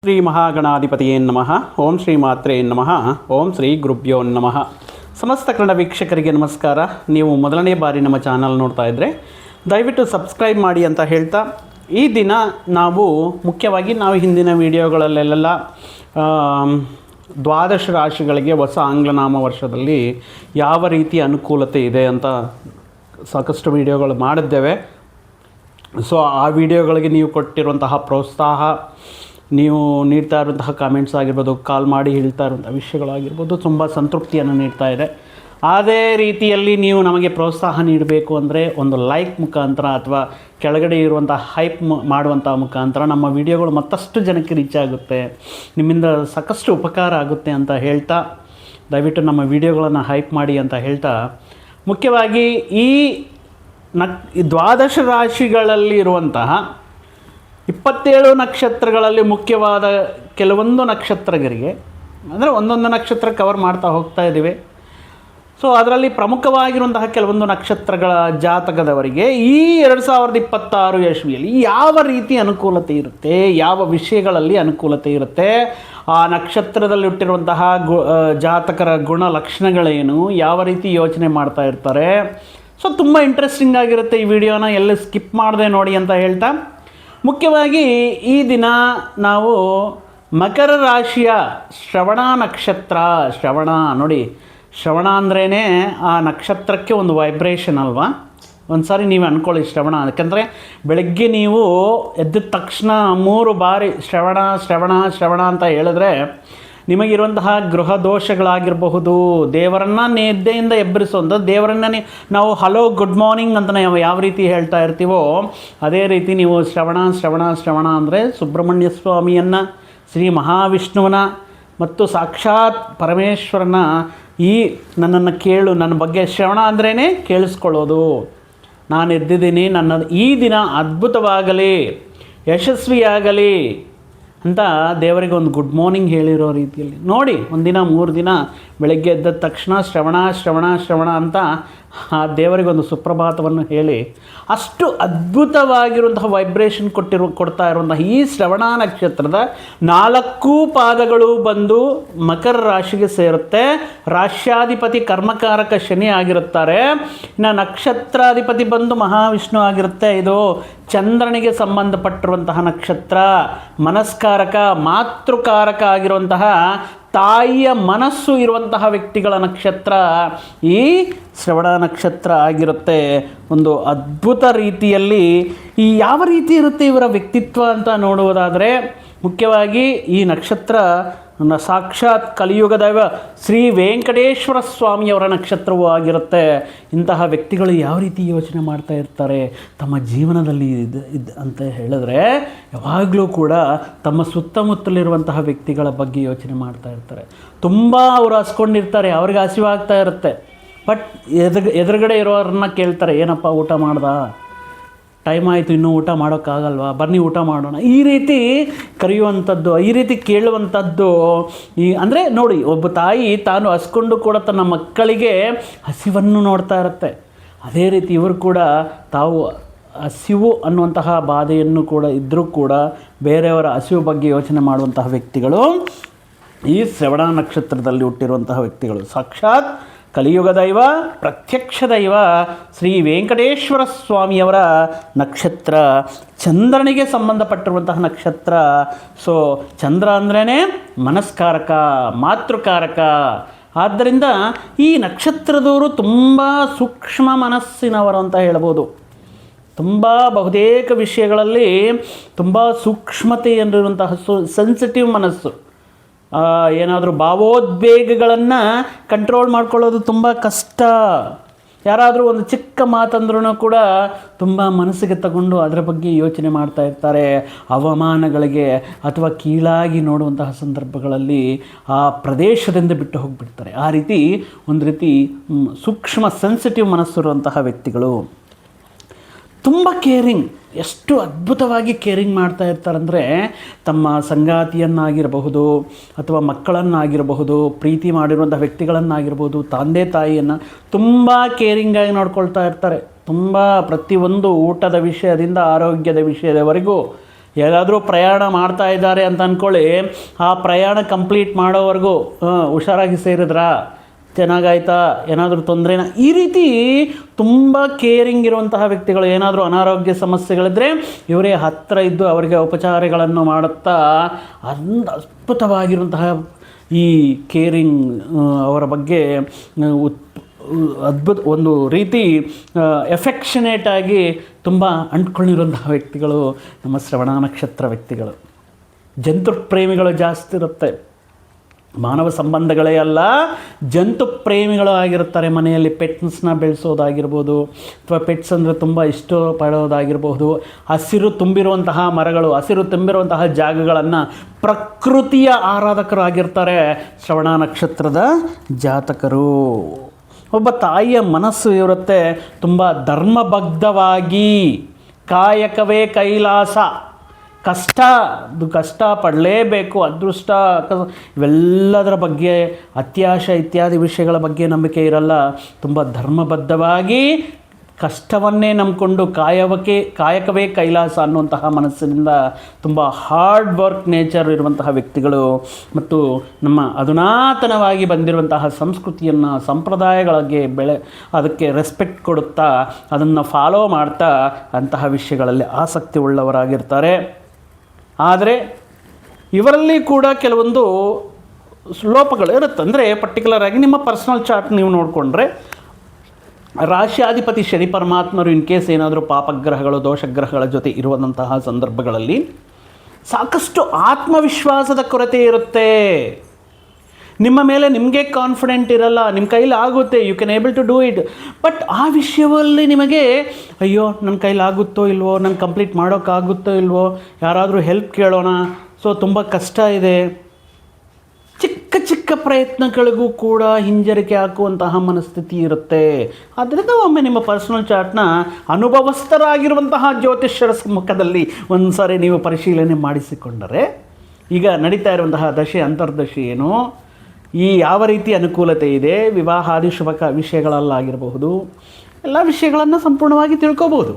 ಶ್ರೀ ಮಹಾಗಣಾಧಿಪತಿಯೇ ನಮಃ. ಓಂ ಶ್ರೀ ಮಾತ್ರೇ ನಮಃ. ಓಂ ಶ್ರೀ ಗುರುಭ್ಯೋ ನಮಃ. ಸಮಸ್ತ ಕನ್ನಡ ವೀಕ್ಷಕರಿಗೆ ನಮಸ್ಕಾರ. ನೀವು ಮೊದಲನೇ ಬಾರಿ ನಮ್ಮ ಚಾನಲ್ ನೋಡ್ತಾ ಇದ್ದರೆ ದಯವಿಟ್ಟು ಸಬ್ಸ್ಕ್ರೈಬ್ ಮಾಡಿ ಅಂತ ಹೇಳ್ತಾ, ಈ ದಿನ ನಾವು ಮುಖ್ಯವಾಗಿ ಹಿಂದಿನ ವಿಡಿಯೋಗಳಲ್ಲೆಲ್ಲ ದ್ವಾದಶ ರಾಶಿಗಳಿಗೆ ಹೊಸ ಆಂಗ್ಲನಾಮ ವರ್ಷದಲ್ಲಿ ಯಾವ ರೀತಿ ಅನುಕೂಲತೆ ಇದೆ ಅಂತ ಸಾಕಷ್ಟು ವಿಡಿಯೋಗಳು ಮಾಡಿದ್ದೇವೆ. ಸೊ ಆ ವಿಡಿಯೋಗಳಿಗೆ ನೀವು ಕೊಟ್ಟಿರುವಂತಹ ಪ್ರೋತ್ಸಾಹ, ನೀವು ನೀಡ್ತಾ ಇರುವಂತಹ ಕಾಮೆಂಟ್ಸ್ ಆಗಿರ್ಬೋದು, ಕಾಲ್ ಮಾಡಿ ಹೇಳ್ತಾ ಇರುವಂಥ ವಿಷಯಗಳಾಗಿರ್ಬೋದು, ತುಂಬ ಸಂತೃಪ್ತಿಯನ್ನು ನೀಡ್ತಾ ಇದೆ. ಅದೇ ರೀತಿಯಲ್ಲಿ ನೀವು ನಮಗೆ ಪ್ರೋತ್ಸಾಹ ನೀಡಬೇಕು ಅಂದರೆ ಒಂದು ಲೈಕ್ ಮುಖಾಂತರ ಅಥವಾ ಕೆಳಗಡೆ ಇರುವಂಥ ಹೈಪ್ ಮಾಡುವಂಥ ಮುಖಾಂತರ ನಮ್ಮ ವಿಡಿಯೋಗಳು ಮತ್ತಷ್ಟು ಜನಕ್ಕೆ ರೀಚ್ ಆಗುತ್ತೆ, ನಿಮ್ಮಿಂದ ಸಾಕಷ್ಟು ಉಪಕಾರ ಆಗುತ್ತೆ ಅಂತ ಹೇಳ್ತಾ, ದಯವಿಟ್ಟು ನಮ್ಮ ವಿಡಿಯೋಗಳನ್ನು ಹೈಪ್ ಮಾಡಿ ಅಂತ ಹೇಳ್ತಾ, ಮುಖ್ಯವಾಗಿ ಈ ದ್ವಾದಶ ರಾಶಿಗಳಲ್ಲಿ ಇರುವಂತಹ 27 ನಕ್ಷತ್ರಗಳಲ್ಲಿ ಮುಖ್ಯವಾದ ಕೆಲವೊಂದು ನಕ್ಷತ್ರಗಳಿಗೆ, ಅಂದರೆ ಒಂದೊಂದು ನಕ್ಷತ್ರ ಕವರ್ ಮಾಡ್ತಾ ಹೋಗ್ತಾ ಇದ್ದೀವಿ. ಸೊ ಅದರಲ್ಲಿ ಪ್ರಮುಖವಾಗಿರುವಂತಹ ಕೆಲವೊಂದು ನಕ್ಷತ್ರಗಳ ಜಾತಕದವರಿಗೆ ಈ 2026 ಇಸ್ವಿಯಲ್ಲಿ ಯಾವ ರೀತಿ ಅನುಕೂಲತೆ ಇರುತ್ತೆ, ಯಾವ ವಿಷಯಗಳಲ್ಲಿ ಅನುಕೂಲತೆ ಇರುತ್ತೆ, ಆ ನಕ್ಷತ್ರದಲ್ಲಿ ಹುಟ್ಟಿರುವಂತಹ ಜಾತಕರ ಗುಣ ಲಕ್ಷಣಗಳೇನು, ಯಾವ ರೀತಿ ಯೋಚನೆ ಮಾಡ್ತಾ ಇರ್ತಾರೆ. ಸೊ ತುಂಬ ಇಂಟ್ರೆಸ್ಟಿಂಗ್ ಆಗಿರುತ್ತೆ ಈ ವಿಡಿಯೋನ, ಎಲ್ಲಿ ಸ್ಕಿಪ್ ಮಾಡದೆ ನೋಡಿ ಅಂತ ಹೇಳ್ತಾ, ಮುಖ್ಯವಾಗಿ ಈ ದಿನ ನಾವು ಮಕರ ರಾಶಿಯ ಶ್ರವಣ ನಕ್ಷತ್ರ. ಶ್ರವಣ ನೋಡಿ, ಶ್ರವಣ ಅಂದ್ರೇ ಆ ನಕ್ಷತ್ರಕ್ಕೆ ಒಂದು ವೈಬ್ರೇಷನ್ ಅಲ್ವಾ. ಒಂದು ಸಾರಿ ನೀವು ಅಂದ್ಕೊಳ್ಳಿ ಶ್ರವಣ, ಯಾಕಂದರೆ ಬೆಳಗ್ಗೆ ನೀವು ಎದ್ದ ತಕ್ಷಣ 3 ಬಾರಿ ಶ್ರವಣ ಶ್ರವಣ ಶ್ರವಣ ಅಂತ ಹೇಳಿದ್ರೆ ನಿಮಗಿರುವಂತಹ ಗೃಹ ದೋಷಗಳಾಗಿರಬಹುದು, ದೇವರನ್ನು ನಿದ್ದೆಯಿಂದ ಎಬ್ಬರಿಸುವಂಥ ದೇವರನ್ನೇ ನಾವು ಹಲೋ ಗುಡ್ ಮಾರ್ನಿಂಗ್ ಅಂತ ನಾವು ಯಾವ ರೀತಿ ಹೇಳ್ತಾ ಇರ್ತೀವೋ ಅದೇ ರೀತಿ ನೀವು ಶ್ರವಣ ಶ್ರವಣ ಶ್ರವಣ ಅಂದರೆ ಸುಬ್ರಹ್ಮಣ್ಯ ಸ್ವಾಮಿಯನ್ನು, ಶ್ರೀ ಮಹಾವಿಷ್ಣುವನ ಮತ್ತು ಸಾಕ್ಷಾತ್ ಪರಮೇಶ್ವರನ ಈ ನನ್ನನ್ನು ಕೇಳು, ನನ್ನ ಬಗ್ಗೆ ಶ್ರವಣ ಅಂದ್ರೇ ಕೇಳಿಸ್ಕೊಳ್ಳೋದು. ನಾನು ಎದ್ದಿದ್ದೀನಿ, ನನ್ನ ಈ ದಿನ ಅದ್ಭುತವಾಗಲಿ, ಯಶಸ್ವಿಯಾಗಲಿ ಅಂತ ದೇವರಿಗೆ ಒಂದು ಗುಡ್ ಮಾರ್ನಿಂಗ್ ಹೇಳಿರೋ ರೀತಿಯಲ್ಲಿ ನೋಡಿ. ಒಂದಿನ 3 ದಿನ ಬೆಳಗ್ಗೆ ಎದ್ದ ತಕ್ಷಣ ಶ್ರವಣ ಶ್ರವಣ ಶ್ರವಣ ಅಂತ ಆ ದೇವರಿಗೊಂದು ಸುಪ್ರಭಾತವನ್ನು ಹೇಳಿ, ಅಷ್ಟು ಅದ್ಭುತವಾಗಿರುವಂತಹ ವೈಬ್ರೇಷನ್ ಕೊಡ್ತಾ ಇರುವಂತಹ ಈ ಶ್ರವಣ ನಕ್ಷತ್ರದ 4 ಪಾದಗಳು ಬಂದು ಮಕರ ರಾಶಿಗೆ ಸೇರುತ್ತೆ. ರಾಶ್ಯಾಧಿಪತಿ ಕರ್ಮಕಾರಕ ಶನಿ ಆಗಿರುತ್ತಾರೆ. ಇನ್ನು ನಕ್ಷತ್ರಾಧಿಪತಿ ಬಂದು ಮಹಾವಿಷ್ಣು ಆಗಿರುತ್ತೆ. ಇದು ಚಂದ್ರನಿಗೆ ಸಂಬಂಧಪಟ್ಟಿರುವಂತಹ ನಕ್ಷತ್ರ, ಮನಸ್ಕಾರಕ ಮಾತೃಕಾರಕ ಆಗಿರುವಂತಹ ತಾಯಿಯ ಮನಸ್ಸು ಇರುವಂತಹ ವ್ಯಕ್ತಿಗಳ ನಕ್ಷತ್ರ ಈ ಶ್ರವಣ ನಕ್ಷತ್ರ ಆಗಿರುತ್ತೆ. ಒಂದು ಅದ್ಭುತ ರೀತಿಯಲ್ಲಿ ಈ ಯಾವ ರೀತಿ ಇರುತ್ತೆ ಇವರ ವ್ಯಕ್ತಿತ್ವ ಅಂತ ನೋಡುವುದಾದರೆ, ಮುಖ್ಯವಾಗಿ ಈ ನಕ್ಷತ್ರ ಸಾಕ್ಷಾತ್ ಕಲಿಯುಗ ದೈವ ಶ್ರೀ ವೆಂಕಟೇಶ್ವರ ಸ್ವಾಮಿಯವರ ನಕ್ಷತ್ರವೂ ಆಗಿರುತ್ತೆ. ಇಂತಹ ವ್ಯಕ್ತಿಗಳು ಯಾವ ರೀತಿ ಯೋಚನೆ ಮಾಡ್ತಾ ಇರ್ತಾರೆ ತಮ್ಮ ಜೀವನದಲ್ಲಿ ಅಂತ ಹೇಳಿದ್ರೆ, ಯಾವಾಗಲೂ ಕೂಡ ತಮ್ಮ ಸುತ್ತಮುತ್ತಲಿರುವಂತಹ ವ್ಯಕ್ತಿಗಳ ಬಗ್ಗೆ ಯೋಚನೆ ಮಾಡ್ತಾ ಇರ್ತಾರೆ. ತುಂಬ ಅವರು ಹಸ್ಕೊಂಡಿರ್ತಾರೆ, ಅವ್ರಿಗೆ ಹಸಿವಾಗ್ತಾ ಇರುತ್ತೆ. ಬಟ್ ಎದುರುಗಡೆ ಇರೋರನ್ನ ಕೇಳ್ತಾರೆ, ಏನಪ್ಪ ಊಟ ಮಾಡ್ದ, ಟೈಮ್ ಆಯಿತು, ಇನ್ನೂ ಊಟ ಮಾಡೋಕ್ಕಾಗಲ್ವಾ, ಬನ್ನಿ ಊಟ ಮಾಡೋಣ, ಈ ರೀತಿ ಕರೆಯುವಂಥದ್ದು, ಈ ರೀತಿ ಕೇಳುವಂಥದ್ದು. ಅಂದರೆ ನೋಡಿ, ಒಬ್ಬ ತಾಯಿ ತಾನು ಹಸ್ಕೊಂಡು ಕೂಡ ತನ್ನ ಮಕ್ಕಳಿಗೆ ಹಸಿವನ್ನು ನೋಡ್ತಾ ಇರುತ್ತೆ. ಅದೇ ರೀತಿ ಇವರು ಕೂಡ ತಾವು ಹಸಿವು ಅನ್ನುವಂತಹ ಬಾಧೆಯನ್ನು ಕೂಡ ಇದ್ದರೂ ಕೂಡ ಬೇರೆಯವರ ಹಸಿವು ಬಗ್ಗೆ ಯೋಚನೆ ಮಾಡುವಂತಹ ವ್ಯಕ್ತಿಗಳು ಈ ಶ್ರವಣ ನಕ್ಷತ್ರದಲ್ಲಿ ಹುಟ್ಟಿರುವಂತಹ ವ್ಯಕ್ತಿಗಳು. ಸಾಕ್ಷಾತ್ ಕಲಿಯುಗ ದೈವ, ಪ್ರತ್ಯಕ್ಷ ದೈವ ಶ್ರೀ ವೆಂಕಟೇಶ್ವರ ಸ್ವಾಮಿಯವರ ನಕ್ಷತ್ರ, ಚಂದ್ರನಿಗೆ ಸಂಬಂಧಪಟ್ಟಿರುವಂತಹ ನಕ್ಷತ್ರ. ಸೊ ಚಂದ್ರ ಅಂದ್ರೇ ಮನಸ್ಕಾರಕ, ಮಾತೃಕಾರಕ. ಆದ್ದರಿಂದ ಈ ನಕ್ಷತ್ರದವರು ತುಂಬ ಸೂಕ್ಷ್ಮ ಮನಸ್ಸಿನವರು ಅಂತ ಹೇಳ್ಬೋದು. ತುಂಬ ಬಹುತೇಕ ವಿಷಯಗಳಲ್ಲಿ ತುಂಬ ಸೂಕ್ಷ್ಮತೆಯಲ್ಲಿರುವಂತಹ ಸೆನ್ಸಿಟಿವ್ ಮನಸ್ಸು. ಏನಾದರೂ ಭಾವೋದ್ವೇಗಗಳನ್ನು ಕಂಟ್ರೋಲ್ ಮಾಡ್ಕೊಳ್ಳೋದು ತುಂಬ ಕಷ್ಟ. ಯಾರಾದರೂ ಒಂದು ಚಿಕ್ಕ ಮಾತಂದ್ರೂ ಕೂಡ ತುಂಬ ಮನಸ್ಸಿಗೆ ತಗೊಂಡು ಅದರ ಬಗ್ಗೆ ಯೋಚನೆ ಮಾಡ್ತಾ ಇರ್ತಾರೆ. ಅವಮಾನಗಳಿಗೆ ಅಥವಾ ಕೀಳಾಗಿ ನೋಡುವಂತಹ ಸಂದರ್ಭಗಳಲ್ಲಿ ಆ ಪ್ರದೇಶದಿಂದ ಬಿಟ್ಟು ಹೋಗಿಬಿಡ್ತಾರೆ. ಆ ರೀತಿ ಒಂದು ರೀತಿ ಸೂಕ್ಷ್ಮ ಸೆನ್ಸಿಟಿವ್ ಮನಸ್ಸಿರುವಂತಹ ವ್ಯಕ್ತಿಗಳು. ತುಂಬ ಕೇರಿಂಗ್, ಎಷ್ಟು ಅದ್ಭುತವಾಗಿ ಕೇರಿಂಗ್ ಮಾಡ್ತಾ ಇರ್ತಾರಂದರೆ, ತಮ್ಮ ಸಂಗಾತಿಯನ್ನಾಗಿರಬಹುದು ಅಥವಾ ಮಕ್ಕಳನ್ನಾಗಿರಬಹುದು, ಪ್ರೀತಿ ಮಾಡಿರುವಂಥ ವ್ಯಕ್ತಿಗಳನ್ನಾಗಿರ್ಬೋದು, ತಂದೆ ತಾಯಿಯನ್ನು ತುಂಬ ಕೇರಿಂಗಾಗಿ ನೋಡ್ಕೊಳ್ತಾ ಇರ್ತಾರೆ. ತುಂಬ ಪ್ರತಿಯೊಂದು ಊಟದ ವಿಷಯದಿಂದ ಆರೋಗ್ಯದ ವಿಷಯದವರೆಗೂ ಎಲ್ಲಾದರೂ ಪ್ರಯಾಣ ಮಾಡ್ತಾ ಇದ್ದಾರೆ ಅಂತ ಅಂದ್ಕೊಳ್ಳಿ, ಆ ಪ್ರಯಾಣ ಕಂಪ್ಲೀಟ್ ಮಾಡೋವರೆಗೂ ಹುಷಾರಾಗಿ ಸೇರಿದ್ರಾ, ಚೆನ್ನಾಗಾಯ್ತಾ, ಏನಾದರೂ ತೊಂದರೆನ, ಈ ರೀತಿ ತುಂಬ ಕೇರಿಂಗ್ ಇರುವಂತಹ ವ್ಯಕ್ತಿಗಳು. ಏನಾದರೂ ಅನಾರೋಗ್ಯ ಸಮಸ್ಯೆಗಳಿದ್ದರೆ ಇವರೇ ಹತ್ತಿರ ಇದ್ದು ಅವರಿಗೆ ಉಪಚಾರಗಳನ್ನು ಮಾಡುತ್ತಾ ಅದ್ಭುತವಾಗಿರುವಂತಹ ಈ ಕೇರಿಂಗ್ ಅವರ ಬಗ್ಗೆ ಅದ್ಭುತ ಒಂದು ರೀತಿ ಎಫೆಕ್ಷನೇಟಾಗಿ ತುಂಬ ಅಂಟ್ಕೊಂಡಿರುವಂತಹ ವ್ಯಕ್ತಿಗಳು ನಮ್ಮ ಶ್ರವಣ ನಕ್ಷತ್ರ ವ್ಯಕ್ತಿಗಳು. ಜಂತು ಪ್ರೇಮಿಗಳು ಜಾಸ್ತಿ ಇರುತ್ತೆ, ಮಾನವ ಸಂಬಂಧಗಳೇ ಅಲ್ಲ, ಜಂತು ಪ್ರೇಮಿಗಳು ಆಗಿರ್ತಾರೆ. ಮನೆಯಲ್ಲಿ ಪೆಟ್ಸ್ನ ಬೆಳೆಸೋದಾಗಿರ್ಬೋದು, ಅಥವಾ ಪೆಟ್ಸ್ ಅಂದರೆ ತುಂಬ ಇಷ್ಟಪಡೋದಾಗಿರ್ಬೋದು. ಹಸಿರು ತುಂಬಿರುವಂತಹ ಮರಗಳು, ಹಸಿರು ತುಂಬಿರುವಂತಹ ಜಾಗಗಳನ್ನು, ಪ್ರಕೃತಿಯ ಆರಾಧಕರು ಆಗಿರ್ತಾರೆ ಶ್ರವಣ ನಕ್ಷತ್ರದ ಜಾತಕರು. ಒಬ್ಬ ತಾಯಿಯ ಮನಸ್ಸು ಇರುತ್ತೆ ತುಂಬ ಧರ್ಮಬದ್ಧವಾಗಿ, ಕಾಯಕವೇ ಕೈಲಾಸ, ಕಷ್ಟ ಪಡಲೇಬೇಕು, ಅದೃಷ್ಟ ಇವೆಲ್ಲದರ ಬಗ್ಗೆ, ಅತ್ಯಾಶ ಇತ್ಯಾದಿ ವಿಷಯಗಳ ಬಗ್ಗೆ ನಂಬಿಕೆ ಇರಲ್ಲ. ತುಂಬ ಧರ್ಮಬದ್ಧವಾಗಿ ಕಷ್ಟವನ್ನೇ ನಂಬಿಕೊಂಡು ಕಾಯಕವೇ ಕೈಲಾಸ ಅನ್ನುವಂತಹ ಮನಸ್ಸಿನಿಂದ ತುಂಬ ಹಾರ್ಡ್ ವರ್ಕ್ ನೇಚರ್ ಇರುವಂತಹ ವ್ಯಕ್ತಿಗಳು, ಮತ್ತು ನಮ್ಮ ಅಧುನಾತನವಾಗಿ ಬಂದಿರುವಂತಹ ಸಂಸ್ಕೃತಿಯನ್ನು, ಸಂಪ್ರದಾಯಗಳಿಗೆ ಅದಕ್ಕೆ ರೆಸ್ಪೆಕ್ಟ್ ಕೊಡುತ್ತಾ ಅದನ್ನು ಫಾಲೋ ಮಾಡ್ತಾ ಅಂತಹ ವಿಷಯಗಳಲ್ಲಿ ಆಸಕ್ತಿ ಉಳ್ಳವರಾಗಿರ್ತಾರೆ. ಆದರೆ ಇವರಲ್ಲಿ ಕೂಡ ಕೆಲವೊಂದು ಲೋಪಗಳು ಇರುತ್ತೆ. ಅಂದರೆ ಪರ್ಟಿಕ್ಯುಲರ್ ಆಗಿ ನಿಮ್ಮ ಪರ್ಸ್ನಲ್ ಚಾರ್ಟ್ ನೀವು ನೋಡಿಕೊಂಡ್ರೆ, ರಾಶ್ಯಾಧಿಪತಿ ಶನಿ ಪರಮಾತ್ಮರು ಇನ್ ಕೇಸ್ ಏನಾದರೂ ಪಾಪಗ್ರಹಗಳು, ದೋಷಗ್ರಹಗಳ ಜೊತೆ ಇರುವಂತಹ ಸಂದರ್ಭಗಳಲ್ಲಿ ಸಾಕಷ್ಟು ಆತ್ಮವಿಶ್ವಾಸದ ಕೊರತೆ ಇರುತ್ತೆ. ನಿಮ್ಮ ಮೇಲೆ ನಿಮಗೆ ಕಾನ್ಫಿಡೆಂಟ್ ಇರಲ್ಲ, ನಿಮ್ಮ ಕೈಲಿ ಆಗುತ್ತೆ, you can able to do it. But ಆ ವಿಷಯದಲ್ಲಿ ನಿಮಗೆ ಅಯ್ಯೋ ನನ್ನ ಕೈಲಿ ಆಗುತ್ತೋ ಇಲ್ವೋ, ನಾನು ಕಂಪ್ಲೀಟ್ ಮಾಡೋಕ್ಕಾಗುತ್ತೋ ಇಲ್ವೋ, ಯಾರಾದರೂ ಹೆಲ್ಪ್ ಕೇಳೋಣ, ಸೊ ತುಂಬ ಕಷ್ಟ ಇದೆ. ಚಿಕ್ಕ ಚಿಕ್ಕ ಪ್ರಯತ್ನಗಳಿಗೂ ಕೂಡ ಹಿಂಜರಿಕೆ ಹಾಕುವಂತಹ ಮನಸ್ಥಿತಿ ಇರುತ್ತೆ. ಆದ್ದರಿಂದ ಒಮ್ಮೆ ನಿಮ್ಮ ಪರ್ಸನಲ್ ಚಾರ್ಟ್ನ ಅನುಭವಸ್ಥರಾಗಿರುವಂತಹ ಜ್ಯೋತಿಷ್ಯರ ಮುಖದಲ್ಲಿ ಒಂದು ಸಾರಿ ನೀವು ಪರಿಶೀಲನೆ ಮಾಡಿಸಿಕೊಂಡರೆ, ಈಗ ನಡೀತಾ ಇರುವಂತಹ ದಶೆ ಅಂತರ್ದಶೆ ಏನು, ಈ ಯಾವ ರೀತಿ ಅನುಕೂಲತೆ ಇದೆ, ವಿವಾಹಾದಿ ಶುಭ ವಿಷಯಗಳಲ್ಲಾಗಿರಬಹುದು, ಎಲ್ಲ ವಿಷಯಗಳನ್ನು ಸಂಪೂರ್ಣವಾಗಿ ತಿಳ್ಕೊಬೋದು.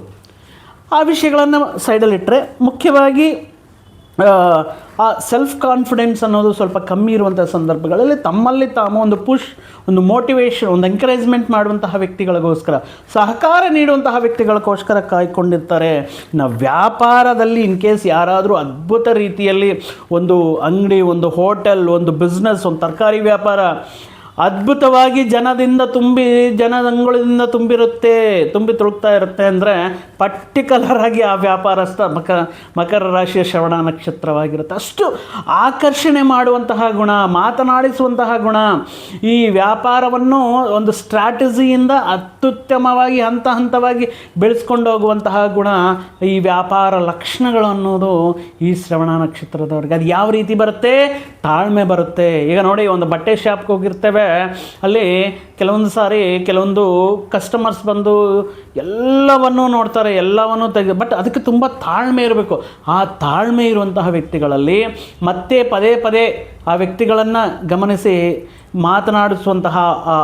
ಆ ವಿಷಯಗಳನ್ನು ಸೈಡಲ್ಲಿಟ್ಟರೆ, ಮುಖ್ಯವಾಗಿ ಆ ಸೆಲ್ಫ್ ಕಾನ್ಫಿಡೆನ್ಸ್ ಅನ್ನೋದು ಸ್ವಲ್ಪ ಕಮ್ಮಿ ಇರುವಂಥ ಸಂದರ್ಭಗಳಲ್ಲಿ ತಮ್ಮಲ್ಲಿ ತಾವು ಒಂದು ಪುಷ್, ಒಂದು ಮೋಟಿವೇಶನ್, ಒಂದು ಎಂಕರೇಜ್ಮೆಂಟ್ ಮಾಡುವಂತಹ ವ್ಯಕ್ತಿಗಳಿಗೋಸ್ಕರ, ಸಹಕಾರ ನೀಡುವಂತಹ ವ್ಯಕ್ತಿಗಳಿಗೋಸ್ಕರ ಕಾಯ್ಕೊಂಡಿರ್ತಾರೆ. ನಾವು ವ್ಯಾಪಾರದಲ್ಲಿ ಇನ್ ಕೇಸ್ ಯಾರಾದರೂ ಅದ್ಭುತ ರೀತಿಯಲ್ಲಿ ಒಂದು ಅಂಗಡಿ, ಒಂದು ಹೋಟೆಲ್, ಒಂದು ಬಿಸ್ನೆಸ್, ಒಂದು ತರಕಾರಿ ವ್ಯಾಪಾರ ಅದ್ಭುತವಾಗಿ ಜನದಂಗಳಿಂದ ತುಂಬಿ ತುಳುಕ್ತಾ ಇರುತ್ತೆ ಅಂದರೆ, ಪರ್ಟಿಕ್ಯುಲರಾಗಿ ಆ ವ್ಯಾಪಾರಸ್ಥ ಮಕರ ರಾಶಿಯ ಶ್ರವಣ ನಕ್ಷತ್ರವಾಗಿರುತ್ತೆ. ಅಷ್ಟು ಆಕರ್ಷಣೆ ಮಾಡುವಂತಹ ಗುಣ, ಮಾತನಾಡಿಸುವಂತಹ ಗುಣ, ಈ ವ್ಯಾಪಾರವನ್ನು ಒಂದು ಸ್ಟ್ರಾಟಜಿಯಿಂದ ಅತ್ಯುತ್ತಮವಾಗಿ ಹಂತ ಹಂತವಾಗಿ ಬೆಳೆಸ್ಕೊಂಡು ಹೋಗುವಂತಹ ಗುಣ, ಈ ವ್ಯಾಪಾರ ಲಕ್ಷಣಗಳು ಅನ್ನೋದು ಈ ಶ್ರವಣ ನಕ್ಷತ್ರದವ್ರಿಗೆ. ಅದು ಯಾವ ರೀತಿ ಬರುತ್ತೆ? ತಾಳ್ಮೆ ಬರುತ್ತೆ. ಈಗ ನೋಡಿ, ಒಂದು ಬಟ್ಟೆ ಶಾಪ್ಗೆ ಹೋಗಿರ್ತೇವೆ, ಅಲ್ಲಿ ಕೆಲವೊಂದು ಸಾರಿ ಕೆಲವೊಂದು ಕಸ್ಟಮರ್ಸ್ ಬಂದು ಎಲ್ಲವನ್ನೂ ನೋಡ್ತಾರೆ, ಎಲ್ಲವನ್ನೂ ಬಟ್ ಅದಕ್ಕೆ ತುಂಬ ತಾಳ್ಮೆ ಇರಬೇಕು. ಆ ತಾಳ್ಮೆ ಇರುವಂತಹ ವ್ಯಕ್ತಿಗಳಲ್ಲಿ ಮತ್ತೆ ಪದೇ ಪದೇ ಆ ವ್ಯಕ್ತಿಗಳನ್ನು ಗಮನಿಸಿ ಮಾತನಾಡಿಸುವಂತಹ,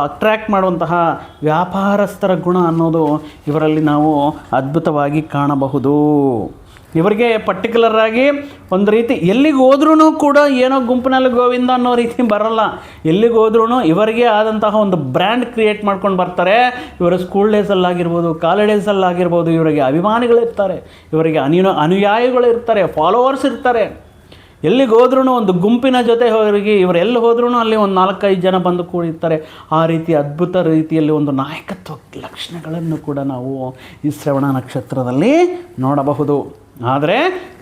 ಅಟ್ರ್ಯಾಕ್ಟ್ ಮಾಡುವಂತಹ ವ್ಯಾಪಾರಸ್ಥರ ಗುಣ ಅನ್ನೋದು ಇವರಲ್ಲಿ ನಾವು ಅದ್ಭುತವಾಗಿ ಕಾಣಬಹುದು. ಇವರಿಗೆ ಪರ್ಟಿಕ್ಯುಲರ್ ಆಗಿ ಒಂದು ರೀತಿ ಎಲ್ಲಿಗೆ ಹೋದ್ರೂ ಕೂಡ ಏನೋ ಗುಂಪಿನಲ್ಲಿ ಗೋವಿಂದ ಅನ್ನೋ ರೀತಿ ಬರಲ್ಲ. ಎಲ್ಲಿಗೆ ಹೋದ್ರೂ ಇವರಿಗೆ ಆದಂತಹ ಒಂದು ಬ್ರ್ಯಾಂಡ್ ಕ್ರಿಯೇಟ್ ಮಾಡ್ಕೊಂಡು ಬರ್ತಾರೆ. ಇವರ ಸ್ಕೂಲ್ ಡೇಸಲ್ಲಾಗಿರ್ಬೋದು, ಕಾಲೇಜ್ ಡೇಸಲ್ಲಾಗಿರ್ಬೋದು, ಇವರಿಗೆ ಅಭಿಮಾನಿಗಳಿರ್ತಾರೆ, ಇವರಿಗೆ ಅನುಯಾಯಿಗಳು ಇರ್ತಾರೆ, ಫಾಲೋವರ್ಸ್ ಇರ್ತಾರೆ. ಎಲ್ಲಿಗೆ ಹೋದ್ರೂ ಒಂದು ಗುಂಪಿನ ಜೊತೆ ಹೋಗಿ ಇವರು ಎಲ್ಲಿ ಹೋದ್ರೂ ಅಲ್ಲಿ ಒಂದು 4-5 ಜನ ಬಂದು ಕೂಡಿರ್ತಾರೆ. ಆ ರೀತಿ ಅದ್ಭುತ ರೀತಿಯಲ್ಲಿ ಒಂದು ನಾಯಕತ್ವ ಲಕ್ಷಣಗಳನ್ನು ಕೂಡ ನಾವು ಈ ಶ್ರವಣ ನಕ್ಷತ್ರದಲ್ಲಿ ನೋಡಬಹುದು. ಆದರೆ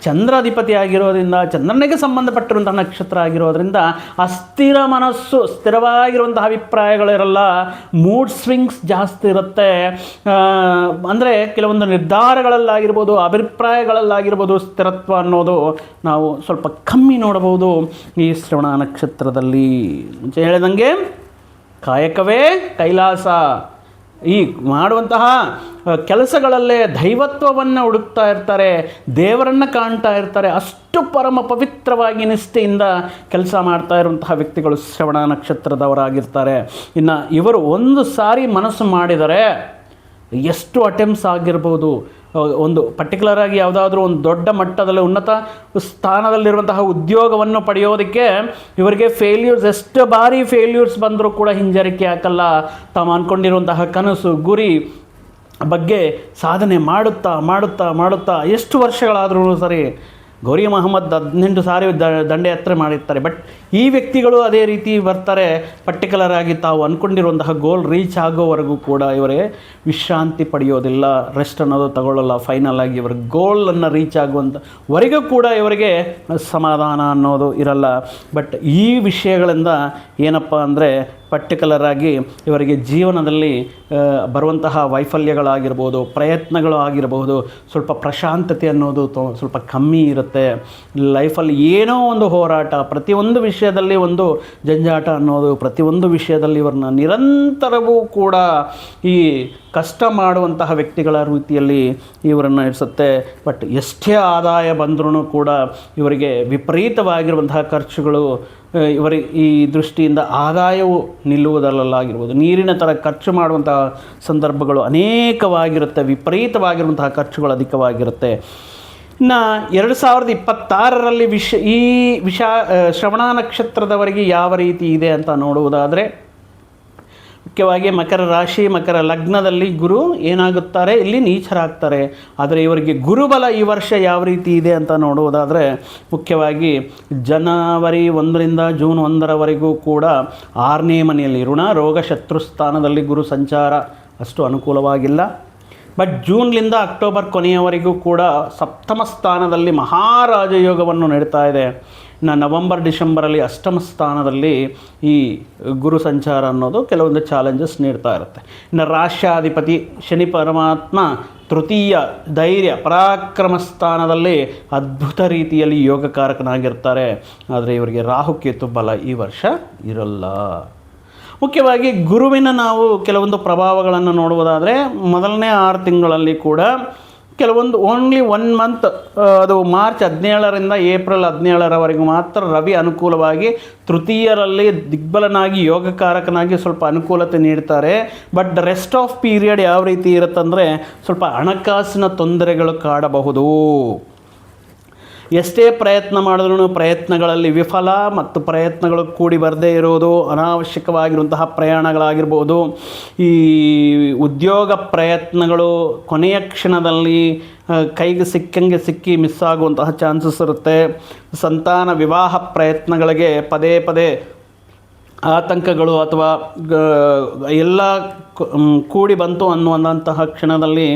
ಚಂದ್ರಾಧಿಪತಿ ಆಗಿರೋದ್ರಿಂದ, ಚಂದ್ರನಿಗೆ ಸಂಬಂಧಪಟ್ಟಿರುವಂಥ ನಕ್ಷತ್ರ ಆಗಿರೋದ್ರಿಂದ ಅಸ್ಥಿರ ಮನಸ್ಸು, ಸ್ಥಿರವಾಗಿರುವಂತಹ ಅಭಿಪ್ರಾಯಗಳಿರಲ್ಲ, ಮೂಡ್ ಸ್ವಿಂಗ್ಸ್ ಜಾಸ್ತಿ ಇರುತ್ತೆ. ಅಂದರೆ ಕೆಲವೊಂದು ನಿರ್ಧಾರಗಳಲ್ಲಾಗಿರ್ಬೋದು, ಅಭಿಪ್ರಾಯಗಳಲ್ಲಾಗಿರ್ಬೋದು ಸ್ಥಿರತ್ವ ಅನ್ನೋದು ನಾವು ಸ್ವಲ್ಪ ಕಮ್ಮಿ ನೋಡಬಹುದು ಈ ಶ್ರವಣ ನಕ್ಷತ್ರದಲ್ಲಿ. ಮುಂಚೆ ಹೇಳಿದಂಗೆ ಕಾಯಕವೇ ಕೈಲಾಸ. ಈ ಮಾಡುವಂತಹ ಕೆಲಸಗಳಲ್ಲೇ ದೈವತ್ವವನ್ನು ಹುಡುಕ್ತಾ ಇರ್ತಾರೆ, ದೇವರನ್ನು ಕಾಣ್ತಾ ಇರ್ತಾರೆ. ಅಷ್ಟು ಪರಮ ಪವಿತ್ರವಾಗಿ ನಿಷ್ಠೆಯಿಂದ ಕೆಲಸ ಮಾಡ್ತಾ ಇರುವಂತಹ ವ್ಯಕ್ತಿಗಳು ಶ್ರವಣ ನಕ್ಷತ್ರದವರಾಗಿರ್ತಾರೆ. ಇನ್ನು ಇವರು ಒಂದು ಸಾರಿ ಮನಸ್ಸು ಮಾಡಿದರೆ ಎಷ್ಟು ಅಟೆಂಪ್ಟ್ಸ್ ಆಗಿರ್ಬೋದು, ಒಂದು ಪರ್ಟಿಕ್ಯುಲರ್ ಆಗಿ ಯಾವುದಾದ್ರೂ ಒಂದು ದೊಡ್ಡ ಮಟ್ಟದಲ್ಲಿ ಉನ್ನತ ಸ್ಥಾನದಲ್ಲಿರುವಂತಹ ಉದ್ಯೋಗವನ್ನು ಪಡೆಯೋದಕ್ಕೆ ಇವರಿಗೆ ಫೇಲ್ಯೂರ್ಸ್, ಎಷ್ಟು ಬಾರಿ ಫೇಲ್ಯೂರ್ಸ್ ಬಂದರೂ ಕೂಡ ಹಿಂಜರಿಕೆ ಹಾಕಲ್ಲ. ತಾವು ಅಂದ್ಕೊಂಡಿರುವಂತಹ ಕನಸು ಗುರಿ ಬಗ್ಗೆ ಸಾಧನೆ ಮಾಡುತ್ತಾ ಮಾಡುತ್ತಾ ಮಾಡುತ್ತಾ ಎಷ್ಟು ವರ್ಷಗಳಾದರೂ ಸರಿ. ಗೌರಿ ಮೊಹಮ್ಮದ್ 18 ಸಾರಿ ದಂಡಯಾತ್ರೆ ಮಾಡಿರ್ತಾರೆ. ಬಟ್ ಈ ವ್ಯಕ್ತಿಗಳು ಅದೇ ರೀತಿ ಬರ್ತಾರೆ. ಪರ್ಟಿಕ್ಯುಲರ್ ಆಗಿ ತಾವು ಅಂದ್ಕೊಂಡಿರುವಂತಹ ಗೋಲ್ ರೀಚ್ ಆಗೋವರೆಗೂ ಕೂಡ ಇವರೇ ವಿಶ್ರಾಂತಿ ಪಡೆಯೋದಿಲ್ಲ, ರೆಸ್ಟ್ ಅನ್ನೋದು ತಗೊಳ್ಳಲ್ಲ. ಫೈನಲ್ ಆಗಿ ಇವರ ಗೋಲನ್ನು ರೀಚ್ ಆಗುವಂಥವರೆಗೂ ಕೂಡ ಇವರಿಗೆ ಸಮಾಧಾನ ಅನ್ನೋದು ಇರಲ್ಲ. ಬಟ್ ಈ ವಿಷಯಗಳಿಂದ ಏನಪ್ಪ ಅಂದರೆ ಪರ್ಟಿಕ್ಯುಲರ್ ಆಗಿ ಇವರಿಗೆ ಜೀವನದಲ್ಲಿ ಬರುವಂತಹ ವೈಫಲ್ಯಗಳಾಗಿರ್ಬೋದು, ಪ್ರಯತ್ನಗಳು ಆಗಿರಬಹುದು, ಸ್ವಲ್ಪ ಪ್ರಶಾಂತತೆ ಅನ್ನೋದು ಸ್ವಲ್ಪ ಕಮ್ಮಿ ಇರುತ್ತೆ. ಲೈಫಲ್ಲಿ ಏನೋ ಒಂದು ಹೋರಾಟ, ಪ್ರತಿಯೊಂದು ವಿಷಯದಲ್ಲಿ ಒಂದು ಜಂಜಾಟ ಅನ್ನೋದು, ಪ್ರತಿಯೊಂದು ವಿಷಯದಲ್ಲಿ ಇವ್ರನ್ನ ನಿರಂತರವೂ ಕೂಡ ಈ ಕಷ್ಟ ಮಾಡುವಂತಹ ವ್ಯಕ್ತಿಗಳ ರೀತಿಯಲ್ಲಿ ಇವರನ್ನು ಇರಿಸುತ್ತೆ. ಬಟ್ ಎಷ್ಟೇ ಆದಾಯ ಬಂದ್ರೂ ಕೂಡ ಇವರಿಗೆ ವಿಪರೀತವಾಗಿರುವಂತಹ ಖರ್ಚುಗಳು, ಇವರಿಗೆ ಈ ದೃಷ್ಟಿಯಿಂದ ಆದಾಯವು ನಿಲ್ಲುವುದರಲ್ಲಾಗಿರ್ಬೋದು, ನೀರಿನ ಥರ ಖರ್ಚು ಮಾಡುವಂತಹ ಸಂದರ್ಭಗಳು ಅನೇಕವಾಗಿರುತ್ತೆ. ವಿಪರೀತವಾಗಿರುವಂತಹ ಖರ್ಚುಗಳು ಅಧಿಕವಾಗಿರುತ್ತೆ. ಇನ್ನು 2026ರಲ್ಲಿ ಶ್ರವಣ ನಕ್ಷತ್ರದವರೆಗೆ ಯಾವ ರೀತಿ ಇದೆ ಅಂತ ನೋಡುವುದಾದರೆ, ಮುಖ್ಯವಾಗಿ ಮಕರ ರಾಶಿ ಮಕರ ಲಗ್ನದಲ್ಲಿ ಗುರು ಏನಾಗುತ್ತಾರೆ, ಇಲ್ಲಿ ನೀಚರಾಗ್ತಾರೆ. ಆದರೆ ಇವರಿಗೆ ಗುರುಬಲ ಈ ವರ್ಷ ಯಾವ ರೀತಿ ಇದೆ ಅಂತ ನೋಡುವುದಾದರೆ, ಮುಖ್ಯವಾಗಿ ಜನವರಿ 1ರಿಂದ ಜೂನ್ 1ರವರೆಗೂ ಕೂಡ 6ನೇ ಮನೆಯಲ್ಲಿ ಋಣ ರೋಗ ಶತ್ರು ಸ್ಥಾನದಲ್ಲಿ ಗುರು ಸಂಚಾರ ಅಷ್ಟು ಅನುಕೂಲವಾಗಿಲ್ಲ. ಬಟ್ ಜೂನ್ನಿಂದ ಅಕ್ಟೋಬರ್ ಕೊನೆಯವರೆಗೂ ಕೂಡ ಸಪ್ತಮ ಸ್ಥಾನದಲ್ಲಿ ಮಹಾರಾಜಯೋಗವನ್ನು ನೀಡ್ತಾ ಇದೆ. ಇನ್ನು ನವಂಬರ್ ಡಿಸೆಂಬರಲ್ಲಿ ಅಷ್ಟಮ ಸ್ಥಾನದಲ್ಲಿ ಈ ಗುರು ಸಂಚಾರ ಅನ್ನೋದು ಕೆಲವೊಂದು ಚಾಲೆಂಜಸ್ ನೀಡ್ತಾ ಇರುತ್ತೆ. ಇನ್ನು ರಾಷ್ಟ್ರಾಧಿಪತಿ ಶನಿ ಪರಮಾತ್ಮ ತೃತೀಯ ಧೈರ್ಯ ಪರಾಕ್ರಮ ಸ್ಥಾನದಲ್ಲಿ ಅದ್ಭುತ ರೀತಿಯಲ್ಲಿ ಯೋಗಕಾರಕನಾಗಿರ್ತಾರೆ. ಆದರೆ ಇವರಿಗೆ ರಾಹುಕೇತು ಬಲ ಈ ವರ್ಷ ಇರಲ್ಲ. ಮುಖ್ಯವಾಗಿ ಗುರುವಿನ ನಾವು ಕೆಲವೊಂದು ಪ್ರಭಾವಗಳನ್ನು ನೋಡುವುದಾದರೆ, ಮೊದಲನೇ 6 ತಿಂಗಳಲ್ಲಿ ಕೂಡ ಕೆಲವೊಂದು ಓನ್ಲಿ 1 ಮಂತ್, ಅದು ಮಾರ್ಚ್ 17ರಿಂದ ಏಪ್ರಿಲ್ 17ರವರೆಗೂ ಮಾತ್ರ ರವಿ ಅನುಕೂಲವಾಗಿ ತೃತೀಯರಲ್ಲಿ ದಿಗ್ಬಲನಾಗಿ ಯೋಗಕಾರಕನಾಗಿ ಸ್ವಲ್ಪ ಅನುಕೂಲತೆ ನೀಡ್ತಾರೆ. ಬಟ್ ರೆಸ್ಟ್ ಆಫ್ ಪೀರಿಯಡ್ ಯಾವ ರೀತಿ ಇರುತ್ತಂದರೆ, ಸ್ವಲ್ಪ ಹಣಕಾಸಿನ ತೊಂದರೆಗಳು ಕಾಡಬಹುದು. ಎಷ್ಟೇ ಪ್ರಯತ್ನ ಮಾಡಿದ್ರೂ ಪ್ರಯತ್ನಗಳಲ್ಲಿ ವಿಫಲ ಮತ್ತು ಪ್ರಯತ್ನಗಳು ಕೂಡಿ ಬರದೇ ಇರೋದು, ಅನಾವಶ್ಯಕವಾಗಿರುವಂತಹ ಪ್ರಯಾಣಗಳಾಗಿರ್ಬೋದು, ಈ ಉದ್ಯೋಗ ಪ್ರಯತ್ನಗಳು ಕೊನೆಯ ಕ್ಷಣದಲ್ಲಿ ಕೈಗೆ ಸಿಕ್ಕಿ ಮಿಸ್ ಆಗುವಂತಹ ಚಾನ್ಸಸ್ ಇರುತ್ತೆ. ಸಂತಾನ ವಿವಾಹ ಪ್ರಯತ್ನಗಳಿಗೆ ಪದೇ ಪದೇ ಆತಂಕಗಳು ಅಥವಾ ಎಲ್ಲ ಕೂಡಿ ಬಂತು ಅನ್ನುವಂತಹ ಕ್ಷಣದಲ್ಲಿ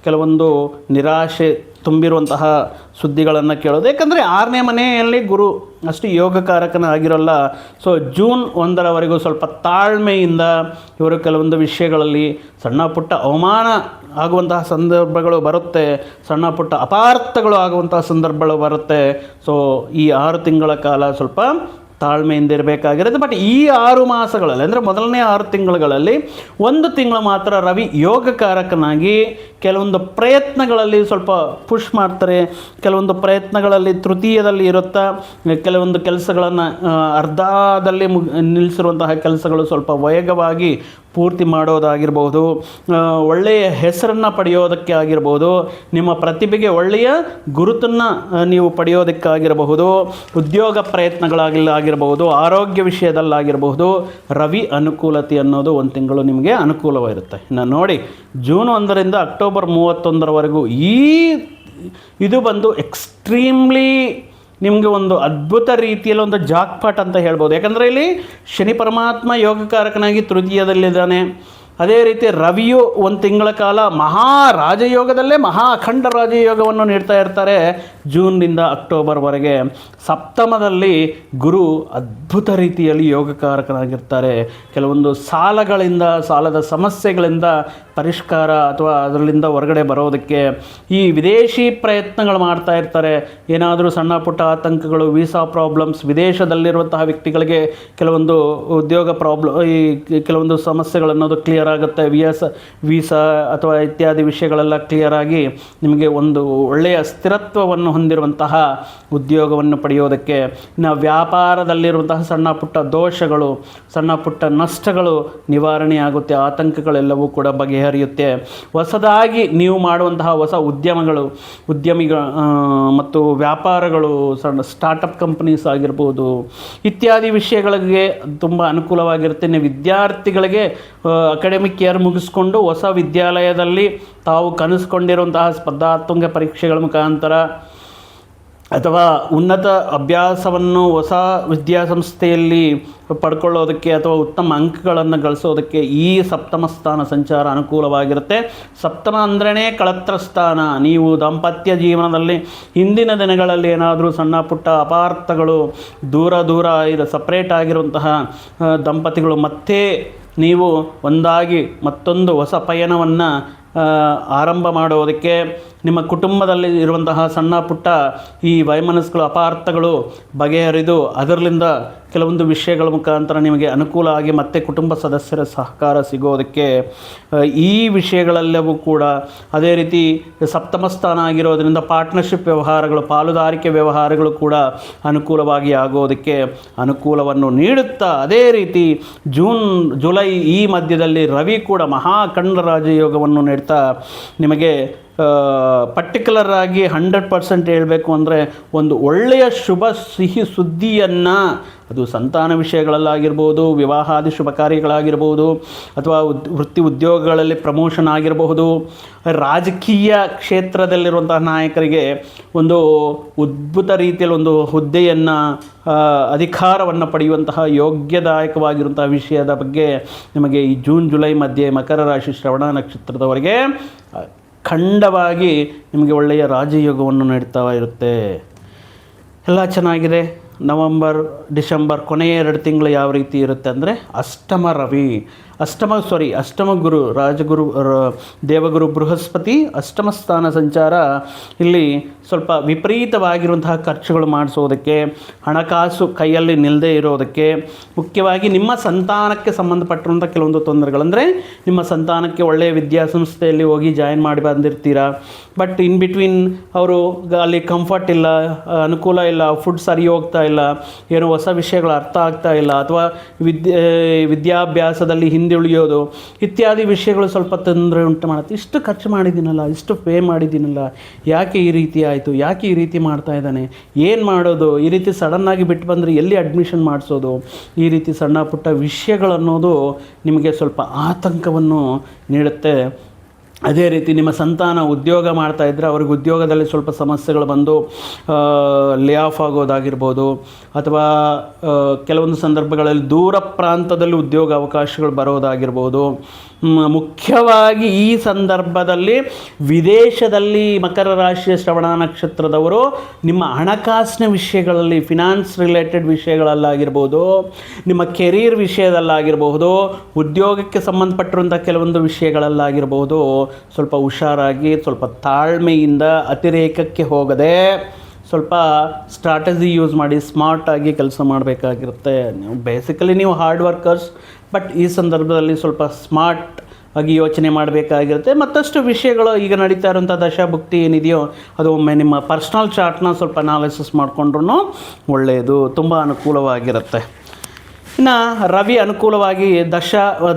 ಕೆಲವೊಂದು ನಿರಾಶೆ ತುಂಬಿರುವಂತಹ ಸುದ್ದಿಗಳನ್ನು ಕೇಳೋದು. ಯಾಕಂದರೆ 6ನೇ ಮನೆಯಲ್ಲಿ ಗುರು ಅಷ್ಟು ಯೋಗಕಾರಕನ ಆಗಿರೋಲ್ಲ. ಸೊ ಜೂನ್ 1ರವರೆಗೂ ಸ್ವಲ್ಪ ತಾಳ್ಮೆಯಿಂದ ಇವರು ಕೆಲವೊಂದು ವಿಷಯಗಳಲ್ಲಿ ಸಣ್ಣ ಪುಟ್ಟ ಅವಮಾನ ಆಗುವಂತಹ ಸಂದರ್ಭಗಳು ಬರುತ್ತೆ, ಸಣ್ಣ ಪುಟ್ಟ ಅಪಾರ್ಥಗಳು ಆಗುವಂತಹ ಸಂದರ್ಭಗಳು ಬರುತ್ತೆ. ಸೊ ಈ 6 ತಿಂಗಳ ಕಾಲ ಸ್ವಲ್ಪ ತಾಳ್ಮೆಯಿಂದ ಇರಬೇಕಾಗಿರುತ್ತೆ. ಬಟ್ ಈ 6 ಮಾಸಗಳಲ್ಲಿ ಅಂದರೆ ಮೊದಲನೇ 6 ತಿಂಗಳುಗಳಲ್ಲಿ 1 ತಿಂಗಳು ಮಾತ್ರ ರವಿ ಯೋಗಕಾರಕನಾಗಿ ಕೆಲವೊಂದು ಪ್ರಯತ್ನಗಳಲ್ಲಿ ಸ್ವಲ್ಪ ಪುಷ್ ಮಾಡ್ತಾರೆ. ಕೆಲವೊಂದು ಪ್ರಯತ್ನಗಳಲ್ಲಿ ತೃತೀಯದಲ್ಲಿ ಇರುತ್ತಾ ಕೆಲವೊಂದು ಕೆಲಸಗಳನ್ನು ಅರ್ಧದಲ್ಲಿ ನಿಲ್ಲಿಸಿರುವಂತಹ ಕೆಲಸಗಳು ಸ್ವಲ್ಪ ವೇಗವಾಗಿ ಪೂರ್ತಿ ಮಾಡೋದಾಗಿರ್ಬೋದು, ಒಳ್ಳೆಯ ಹೆಸರನ್ನು ಪಡೆಯೋದಕ್ಕೆ ಆಗಿರ್ಬೋದು, ನಿಮ್ಮ ಪ್ರತಿಭೆಗೆ ಒಳ್ಳೆಯ ಗುರುತನ್ನು ನೀವು ಪಡೆಯೋದಕ್ಕಾಗಿರಬಹುದು, ಉದ್ಯೋಗ ಪ್ರಯತ್ನಗಳಾಗಿರ್ಬೋದು, ಆರೋಗ್ಯ ವಿಷಯದಲ್ಲಾಗಿರಬಹುದು, ರವಿ ಅನುಕೂಲತೆ ಅನ್ನೋದು 1 ತಿಂಗಳು ನಿಮಗೆ ಅನುಕೂಲವಾಗಿರುತ್ತೆ. ಇನ್ನು ನೋಡಿ, ಜೂನ್ 1ರಿಂದ ಅಕ್ಟೋಬರ್ 31ರವರೆಗೂ ಇದು ಬಂದು ಎಕ್ಸ್ಟ್ರೀಮ್ಲಿ ನಿಮಗೆ ಒಂದು ಅದ್ಭುತ ರೀತಿಯಲ್ಲಿ ಒಂದು ಜಾಕ್ಪಾಟ್ ಅಂತ ಹೇಳ್ಬೋದು. ಯಾಕಂದರೆ ಇಲ್ಲಿ ಶನಿ ಪರಮಾತ್ಮ ಯೋಗಕಾರಕನಾಗಿ ತೃತೀಯದಲ್ಲಿದ್ದಾನೆ. ಅದೇ ರೀತಿ ರವಿಯು 1 ತಿಂಗಳ ಕಾಲ ರಾಜಯೋಗದಲ್ಲೇ ಅಖಂಡ ರಾಜಯೋಗವನ್ನು ನೀಡ್ತಾ ಇರ್ತಾರೆ. ಜೂನ್ನಿಂದ ಅಕ್ಟೋಬರ್ವರೆಗೆ ಸಪ್ತಮದಲ್ಲಿ ಗುರು ಅದ್ಭುತ ರೀತಿಯಲ್ಲಿ ಯೋಗಕಾರಕನಾಗಿರ್ತಾರೆ. ಕೆಲವೊಂದು ಸಾಲದ ಸಮಸ್ಯೆಗಳಿಂದ ಪರಿಷ್ಕಾರ ಅಥವಾ ಅದರಿಂದ ಹೊರಗಡೆ ಬರೋದಕ್ಕೆ ಈ ವಿದೇಶಿ ಪ್ರಯತ್ನಗಳು ಮಾಡ್ತಾ ಇರ್ತಾರೆ. ಏನಾದರೂ ಸಣ್ಣ ಪುಟ್ಟ ಆತಂಕಗಳು, ವೀಸಾ ಪ್ರಾಬ್ಲಮ್ಸ್, ವಿದೇಶದಲ್ಲಿರುವಂತಹ ವ್ಯಕ್ತಿಗಳಿಗೆ ಕೆಲವೊಂದು ಉದ್ಯೋಗ ಈ ಕೆಲವೊಂದು ಸಮಸ್ಯೆಗಳನ್ನೋದು ಕ್ಲಿಯರ್ ಕ್ಲಿಯರ್ ಆಗುತ್ತೆ, ವೀಸಾ ಅಥವಾ ಇತ್ಯಾದಿ ವಿಷಯಗಳೆಲ್ಲ ಕ್ಲಿಯರ್ ಆಗಿ ನಿಮಗೆ ಒಂದು ಒಳ್ಳೆಯ ಸ್ಥಿರತ್ವವನ್ನು ಹೊಂದಿರುವಂತಹ ಉದ್ಯೋಗವನ್ನು ಪಡೆಯೋದಕ್ಕೆ, ಇನ್ನು ವ್ಯಾಪಾರದಲ್ಲಿರುವಂತಹ ಸಣ್ಣ ಪುಟ್ಟ ದೋಷಗಳು, ಸಣ್ಣ ಪುಟ್ಟ ನಷ್ಟಗಳು ನಿವಾರಣೆ ಆಗುತ್ತೆ, ಆತಂಕಗಳೆಲ್ಲವೂ ಕೂಡ ಬಗೆಹರಿಯುತ್ತೆ. ಹೊಸದಾಗಿ ನೀವು ಮಾಡುವಂತಹ ಹೊಸ ಉದ್ಯಮಿಗಳು ಮತ್ತು ವ್ಯಾಪಾರಗಳು, ಸಣ್ಣ ಸ್ಟಾರ್ಟಪ್ ಕಂಪನೀಸ್ ಆಗಿರ್ಬೋದು ಇತ್ಯಾದಿ ವಿಷಯಗಳಿಗೆ ತುಂಬ ಅನುಕೂಲವಾಗಿರುತ್ತೆ. ನೀವು ವಿದ್ಯಾರ್ಥಿಗಳಿಗೆ ಅಕಾಡೆಮಿಕ್ ಇಯರ್ ಮುಗಿಸ್ಕೊಂಡು ಹೊಸ ವಿದ್ಯಾಲಯದಲ್ಲಿ ತಾವು ಕನಸ್ಕೊಂಡಿರುವಂತಹ ಸ್ಪರ್ಧಾತ್ಮಕ ಪರೀಕ್ಷೆಗಳ ಮುಖಾಂತರ ಅಥವಾ ಉನ್ನತ ಅಭ್ಯಾಸವನ್ನು ಹೊಸ ವಿದ್ಯಾಸಂಸ್ಥೆಯಲ್ಲಿ ಪಡ್ಕೊಳ್ಳೋದಕ್ಕೆ ಅಥವಾ ಉತ್ತಮ ಅಂಕಗಳನ್ನು ಗಳಿಸೋದಕ್ಕೆ ಈ ಸಪ್ತಮ ಸ್ಥಾನ ಸಂಚಾರ ಅನುಕೂಲವಾಗಿರುತ್ತೆ. ಸಪ್ತಮ ಅಂದ್ರೇ ಕಳತ್ರ ಸ್ಥಾನ. ನೀವು ದಾಂಪತ್ಯ ಜೀವನದಲ್ಲಿ ಹಿಂದಿನ ದಿನಗಳಲ್ಲಿ ಏನಾದರೂ ಸಣ್ಣ ಪುಟ್ಟ ಅಪಾರ್ಥಗಳು, ದೂರ ಸಪ್ರೇಟ್ ಆಗಿರುವಂತಹ ದಂಪತಿಗಳು ಮತ್ತೆ ನೀವು ಒಂದಾಗಿ ಮತ್ತೊಂದು ಹೊಸ ಪಯಣವನ್ನು ಆರಂಭ ಮಾಡೋದಕ್ಕೆ, ನಿಮ್ಮ ಕುಟುಂಬದಲ್ಲಿ ಇರುವಂತಹ ಸಣ್ಣ ಪುಟ್ಟ ಈ ವೈಮನಸ್ಸುಗಳು, ಅಪಾರ್ಥಗಳು ಬಗೆಹರಿದು ಅದರಿಂದ ಕೆಲವೊಂದು ವಿಷಯಗಳ ಮುಖಾಂತರ ನಿಮಗೆ ಅನುಕೂಲ ಆಗಿ ಮತ್ತೆ ಕುಟುಂಬ ಸದಸ್ಯರ ಸಹಕಾರ ಸಿಗೋದಕ್ಕೆ ಈ ವಿಷಯಗಳೆಲ್ಲವೂ ಕೂಡ, ಅದೇ ರೀತಿ ಸಪ್ತಮ ಸ್ಥಾನ ಆಗಿರೋದರಿಂದ ಪಾರ್ಟ್ನರ್ಶಿಪ್ ವ್ಯವಹಾರಗಳು, ಪಾಲುದಾರಿಕೆ ವ್ಯವಹಾರಗಳು ಕೂಡ ಅನುಕೂಲವಾಗಿ ಆಗೋದಕ್ಕೆ ಅನುಕೂಲವನ್ನು ನೀಡುತ್ತಾ, ಅದೇ ರೀತಿ ಜುಲೈ ಈ ಮಧ್ಯದಲ್ಲಿ ರವಿ ಕೂಡ ಮಹಾಖಂಡ ರಾಜಯೋಗವನ್ನು ನೀಡ್ತಾ ನಿಮಗೆ ಪರ್ಟಿಕ್ಯುಲರ್ ಆಗಿ 100% ಹೇಳಬೇಕು ಅಂದರೆ ಒಂದು ಒಳ್ಳೆಯ ಶುಭ ಸಿಹಿ ಸುದ್ದಿಯನ್ನು, ಅದು ಸಂತಾನ ವಿಷಯಗಳಲ್ಲಾಗಿರ್ಬೋದು, ವಿವಾಹಾದಿ ಶುಭ ಕಾರ್ಯಗಳಾಗಿರ್ಬೋದು, ಅಥವಾ ವೃತ್ತಿ ಉದ್ಯೋಗಗಳಲ್ಲಿ ಪ್ರಮೋಷನ್ ಆಗಿರಬಹುದು, ರಾಜಕೀಯ ಕ್ಷೇತ್ರದಲ್ಲಿರುವಂತಹ ನಾಯಕರಿಗೆ ಒಂದು ಅದ್ಭುತ ರೀತಿಯಲ್ಲಿ ಒಂದು ಹುದ್ದೆಯನ್ನು, ಅಧಿಕಾರವನ್ನು ಪಡೆಯುವಂತಹ ಯೋಗ್ಯದಾಯಕವಾಗಿರುವಂತಹ ವಿಷಯದ ಬಗ್ಗೆ ನಿಮಗೆ ಈ ಜುಲೈ ಮಧ್ಯೆ ಮಕರ ರಾಶಿ ಶ್ರವಣ ನಕ್ಷತ್ರದವರೆಗೆ ಖಂಡವಾಗಿ ನಿಮಗೆ ಒಳ್ಳೆಯ ರಾಜಯೋಗವನ್ನು ನೀಡ್ತಾ ಇರುತ್ತೆ. ಎಲ್ಲ ಚೆನ್ನಾಗಿದೆ. ನವಂಬರ್ ಡಿಸೆಂಬರ್ ಕೊನೆಯ 2 ತಿಂಗಳು ಯಾವ ರೀತಿ ಇರುತ್ತೆ ಅಂದರೆ ಅಷ್ಟಮ ಗುರು ರಾಜಗುರು ದೇವಗುರು ಬೃಹಸ್ಪತಿ ಅಷ್ಟಮ ಸ್ಥಾನ ಸಂಚಾರ ಇಲ್ಲಿ ಸ್ವಲ್ಪ ವಿಪರೀತವಾಗಿರುವಂತಹ ಖರ್ಚುಗಳು ಮಾಡಿಸೋದಕ್ಕೆ, ಹಣಕಾಸು ಕೈಯಲ್ಲಿ ನಿಲ್ಲದೆ ಇರೋದಕ್ಕೆ, ಮುಖ್ಯವಾಗಿ ನಿಮ್ಮ ಸಂತಾನಕ್ಕೆ ಸಂಬಂಧಪಟ್ಟಿರುವಂಥ ಕೆಲವೊಂದು ತೊಂದರೆಗಳಂದರೆ, ನಿಮ್ಮ ಸಂತಾನಕ್ಕೆ ಒಳ್ಳೆಯ ವಿದ್ಯಾಸಂಸ್ಥೆಯಲ್ಲಿ ಹೋಗಿ ಜಾಯಿನ್ ಮಾಡಿ ಬಂದಿರ್ತೀರಾ, ಬಟ್ ಇನ್ ಬಿಟ್ವೀನ್ ಅವರು ಅಲ್ಲಿ ಕಂಫರ್ಟ್ ಇಲ್ಲ, ಅನುಕೂಲ ಇಲ್ಲ, ಫುಡ್ ಸರಿ ಹೋಗ್ತಾ ಇಲ್ಲ, ಏನೋ ಹೊಸ ವಿಷಯಗಳು ಅರ್ಥ ಆಗ್ತಾ ಇಲ್ಲ, ಅಥವಾ ವಿದ್ಯಾಭ್ಯಾಸದಲ್ಲಿ ಹಿಂದುಳಿಯೋದು ಇತ್ಯಾದಿ ವಿಷಯಗಳು ಸ್ವಲ್ಪ ತೊಂದರೆ ಉಂಟು ಮಾಡುತ್ತೆ. ಇಷ್ಟು ಖರ್ಚು ಮಾಡಿದ್ದೀನಲ್ಲ, ಇಷ್ಟು ಪೇ ಮಾಡಿದ್ದೀನಲ್ಲ, ಯಾಕೆ ಈ ರೀತಿ ಆಯಿತು, ಯಾಕೆ ಈ ರೀತಿ ಮಾಡ್ತಾ ಇದ್ದಾನೆ, ಏನು ಮಾಡೋದು, ಈ ರೀತಿ ಸಡನ್ನಾಗಿ ಬಿಟ್ಟು ಬಂದರೆ ಎಲ್ಲಿ ಅಡ್ಮಿಷನ್ ಮಾಡಿಸೋದು, ಈ ರೀತಿ ಸಣ್ಣ ಪುಟ್ಟ ವಿಷಯಗಳನ್ನೋದು ನಿಮಗೆ ಸ್ವಲ್ಪ ಆತಂಕವನ್ನು ನೀಡುತ್ತೆ. ಅದೇ ರೀತಿ ನಿಮ್ಮ ಸಂತಾನ ಉದ್ಯೋಗ ಮಾಡ್ತಾಯಿದ್ರೆ ಅವ್ರಿಗೆ ಉದ್ಯೋಗದಲ್ಲಿ ಸ್ವಲ್ಪ ಸಮಸ್ಯೆಗಳು ಬಂದು ಲೇ ಆಫ್ ಆಗೋದಾಗಿರ್ಬೋದು, ಅಥವಾ ಕೆಲವೊಂದು ಸಂದರ್ಭಗಳಲ್ಲಿ ದೂರ ಪ್ರಾಂತದಲ್ಲಿ ಉದ್ಯೋಗ ಅವಕಾಶಗಳು ಬರೋದಾಗಿರ್ಬೋದು. ಮುಖ್ಯವಾಗಿ ಈ ಸಂದರ್ಭದಲ್ಲಿ ವಿದೇಶದಲ್ಲಿ ಮಕರ ರಾಶಿಯ ಶ್ರವಣ ನಕ್ಷತ್ರದವರು ನಿಮ್ಮ ಹಣಕಾಸಿನ ವಿಷಯಗಳಲ್ಲಿ, ಫಿನಾನ್ಸ್ ರಿಲೇಟೆಡ್ ವಿಷಯಗಳಲ್ಲಾಗಿರ್ಬೋದು, ನಿಮ್ಮ ಕೆರಿಯರ್ ವಿಷಯದಲ್ಲಾಗಿರಬಹುದು, ಉದ್ಯೋಗಕ್ಕೆ ಸಂಬಂಧಪಟ್ಟಿರುವಂಥ ಕೆಲವೊಂದು ವಿಷಯಗಳಲ್ಲಾಗಿರ್ಬೋದು, ಸ್ವಲ್ಪ ಹುಷಾರಾಗಿ, ಸ್ವಲ್ಪ ತಾಳ್ಮೆಯಿಂದ, ಅತಿರೇಕಕ್ಕೆ ಹೋಗದೆ ಸ್ವಲ್ಪ ಸ್ಟ್ರಾಟಜಿ ಯೂಸ್ ಮಾಡಿ ಸ್ಮಾರ್ಟಾಗಿ ಕೆಲಸ ಮಾಡಬೇಕಾಗಿರುತ್ತೆ. ನೀವು ಹಾರ್ಡ್ ವರ್ಕರ್ಸ್, ಬಟ್ ಈ ಸಂದರ್ಭದಲ್ಲಿ ಸ್ವಲ್ಪ ಸ್ಮಾರ್ಟ್ ಆಗಿ ಯೋಚನೆ ಮಾಡಬೇಕಾಗಿರುತ್ತೆ. ಮತ್ತಷ್ಟು ವಿಷಯಗಳು ಈಗ ನಡೀತಾ ಇರೋಂಥ ದಶಾಭುಕ್ತಿ ಏನಿದೆಯೋ ಅದು ಒಮ್ಮೆ ನಿಮ್ಮ ಪರ್ಸ್ನಲ್ ಚಾರ್ಟ್ನ ಸ್ವಲ್ಪ ಅನಾಲಿಸಿಸ್ ಮಾಡಿಕೊಂಡ್ರೂ ಒಳ್ಳೆಯದು, ತುಂಬ ಅನುಕೂಲವಾಗಿರುತ್ತೆ. ಇನ್ನು ರವಿ ಅನುಕೂಲವಾಗಿ